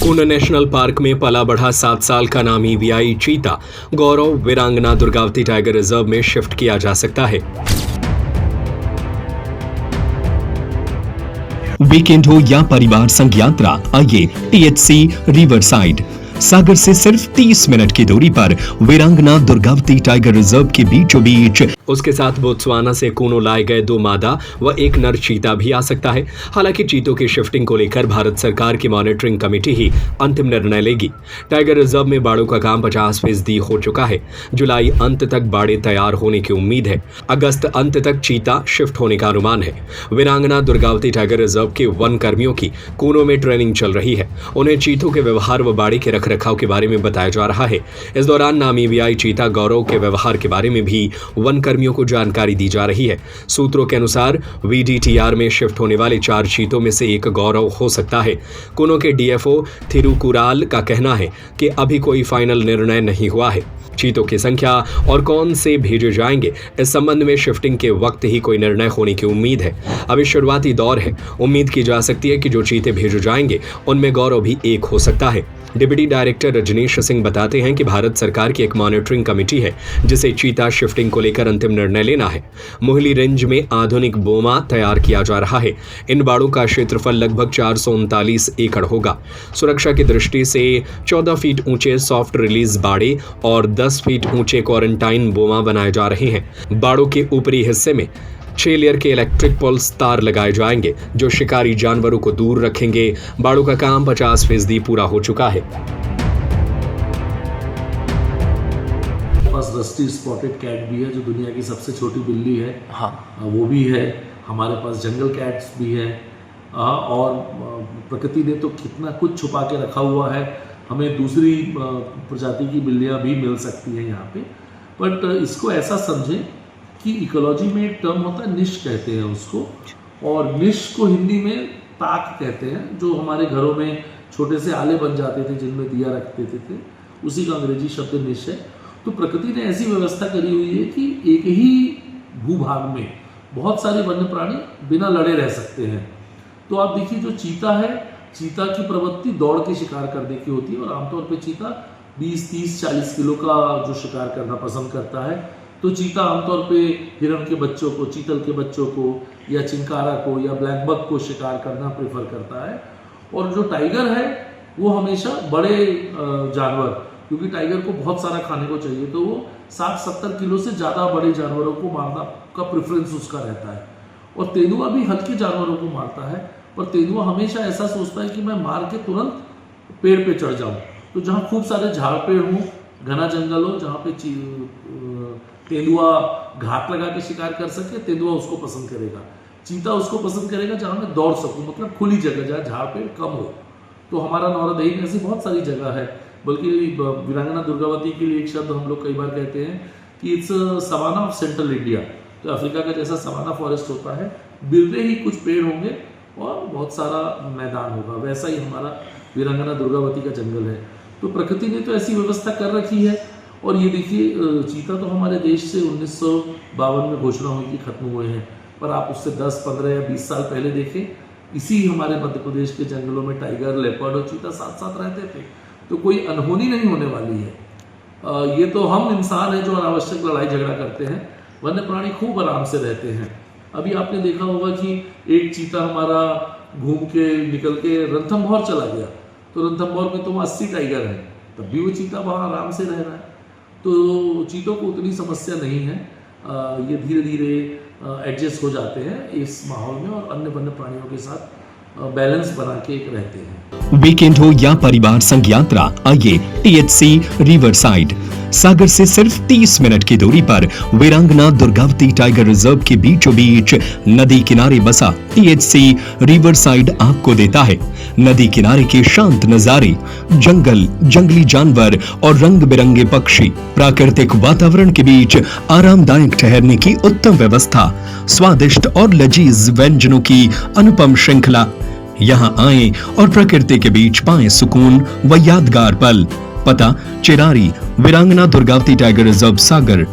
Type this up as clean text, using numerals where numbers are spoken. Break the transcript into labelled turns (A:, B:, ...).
A: Kuno national park में पला बढ़ा 7 साल का नामी वीआई चीता गौरव वीरांगना दुर्गावती टाइगर रिजर्व में शिफ्ट किया जा सकता है। वीकेंड हो या परिवार संग यात्रा, आइए टीएचसी रिवरसाइड सागर से सिर्फ 30 मिनट की दूरी पर वीरांगना दुर्गावती टाइगर रिजर्व के बीचों बीच उसके साथ बोत्सवाना से कूनो लाए गए 2 मादा व 1 नर चीता भी आ सकता है। हालांकि चीतों की शिफ्टिंग को लेकर भारत सरकार की मॉनिटरिंग कमेटी ही अंतिम निर्णय लेगी। टाइगर रिजर्व में बाड़ों का काम 50% हो चुका है। जुलाई अंत तक बाड़े तैयार होने की उम्मीद है। अगस्त अंत तक चीता शिफ्ट होने का अनुमान है। वीरांगना दुर्गावती टाइगर रिजर्व के वन कर्मियों की कूनो में ट्रेनिंग चल रही है। उन्हें चीतों के व्यवहार व बाड़े के रखरखाव के बारे में बताया जा रहा है। इस दौरान नामी वीआई चीता गौरव के व्यवहार के बारे में भी वन कर्मियों को जानकारी दी जा रही है। सूत्रों के अनुसार वीडीटीआर में शिफ्ट होने वाले 4 चीतों में से 1 गौरव हो सकता है। कूनो के डीएफओ थिरुकुराल का कहना है कि अभी कोई फाइनल निर्णय नहीं हुआ है। चीतों की संख्या और कौन से भेजे जाएंगे, इस संबंध में शिफ्टिंग के वक्त ही कोई निर्णय होने की उम्मीद है। अभी शुरुआती दौर है। उम्मीद की जा सकती है कि जो चीते भेजे जाएंगे उनमें गौरव भी एक हो सकता है। डिप्टी डायरेक्टर रजनीश सिंह बताते हैं कि भारत सरकार की एक मॉनिटरिंग कमेटी है जिसे चीता शिफ्टिंग को लेकर अंतिम निर्णय लेना है। मोहली रेंज में आधुनिक बोमा तैयार किया जा रहा है। इन बाड़ों का क्षेत्रफल लगभग 439 एकड़ होगा। सुरक्षा की दृष्टि से 14 फीट ऊंचे सॉफ्ट रिलीज बाड़े और 10 फीट ऊंचे क्वारंटाइन बोमा बनाए जा रहे हैं। बाड़ों के ऊपरी हिस्से में 6 लेयर के इलेक्ट्रिक पल्स तार लगाए जाएंगे जो शिकारी जानवरों को दूर रखेंगे। बाड़ों का काम 50% पूरा हो चुका है।
B: पास रस्टी स्पॉटेड कैट भी है जो दुनिया की सबसे छोटी बिल्ली है।
C: हाँ,
B: वो भी है। हमारे पास जंगल कैट्स भी है। और प्रकृति ने तो कितना कुछ छुपा के रखा हुआ है। हमें दूसरी प्रजाति की बिल्लियाँ भी मिल सकती हैं यहाँ पे। बट इसको ऐसा समझें कि इकोलॉजी में एक टर्म होता है, निश कहते हैं उसको, और निश को हिंदी में ताक कहते हैं। जो हमारे घरों में छोटे से आले बन जाते थे जिनमें दिया रखते थे, उसी का अंग्रेजी शब्द निश है। तो प्रकृति ने ऐसी व्यवस्था करी हुई है कि एक ही भूभाग में बहुत सारे वन्य प्राणी बिना लड़े रह सकते हैं। तो आप देखिए, जो चीता है, चीता की प्रवृत्ति दौड़ के शिकार करने की होती है और आमतौर पर चीता 20, 30, 40 किलो का जो शिकार करना पसंद करता है। तो चीता आमतौर पे हिरण के बच्चों को, चीतल के बच्चों को या चिंकारा को या ब्लैक बक को शिकार करना प्रेफर करता है। और जो टाइगर है वो हमेशा बड़े जानवर, क्योंकि टाइगर को बहुत सारा खाने को चाहिए, तो वो 60-70 किलो से ज़्यादा बड़े जानवरों को मारना का प्रेफरेंस उसका रहता है। और तेंदुआ भी हल्के जानवरों को मारता है, पर तेंदुआ हमेशा ऐसा सोचता है कि मैं मार के तुरंत पेड़ पे चढ़ जाऊँ। तो जहाँ खूब सारे झाड़ पेड़ हों, घना जंगल हो, जहाँ पे तेंदुआ घात लगा के शिकार कर सके, तेंदुआ उसको पसंद करेगा। चीता उसको पसंद करेगा जहाँ मैं दौड़ सकूं, मतलब खुली जगह जहाँ झाड़ पेड़ कम हो। तो हमारा नौरदही में ऐसी बहुत सारी जगह है। बल्कि वीरांगना दुर्गावती के लिए एक शब्द हम लोग कई बार कहते हैं कि it's savannah of central India. तो अफ्रीका का जैसा सवाना फॉरेस्ट होता है, बिरते ही कुछ पेड़ होंगे और बहुत सारा मैदान होगा, वैसा ही हमारा वीरांगना दुर्गावती का जंगल है। तो प्रकृति ने तो ऐसी व्यवस्था कर रखी है। और ये देखिए, चीता तो हमारे देश से 1952 में घोषणा हुई कि खत्म हुए हैं, पर आप उससे 10, 15 या 20 साल पहले देखें, इसी हमारे मध्य प्रदेश के जंगलों में टाइगर, लेपर्ड और चीता साथ साथ रहते थे। तो कोई अनहोनी नहीं होने वाली है। ये तो हम इंसान हैं जो अनावश्यक लड़ाई झगड़ा करते हैं। वन्य प्राणी खूब आराम से रहते हैं। अभी आपने देखा होगा कि एक चीता हमारा घूम के निकल के रणथंभौर चला गया, तो रणथंभौर में तो वहाँ 80 टाइगर हैं, तब भी वो चीता वहाँ आराम से रह रहा है। तो चीतों को उतनी समस्या नहीं है। ये धीरे धीरे एडजस्ट हो जाते हैं इस माहौल में और अन्य वन्य प्राणियों के साथ बैलेंस बना के एक रहते हैं।
A: वीकेंड हो या परिवार संग यात्रा, आइए टीएचसी रिवरसाइड सागर से सिर्फ 30 मिनट की दूरी पर वीरांगना दुर्गावती टाइगर रिजर्व के बीचों बीच नदी किनारे बसा टीएचसी रिवरसाइड आपको देता है नदी किनारे के शांत नजारे, जंगल, जंगली जानवर और रंग बिरंगे पक्षी, प्राकृतिक वातावरण के बीच आरामदायक ठहरने की उत्तम व्यवस्था, स्वादिष्ट और लजीज व्यंजनों की अनुपम श्रृंखला। यहाँ आएं और प्रकृति के बीच पाएं सुकून व यादगार पल। पता चिरारी, वीरांगना दुर्गावती टाइगर रिजर्व सागर।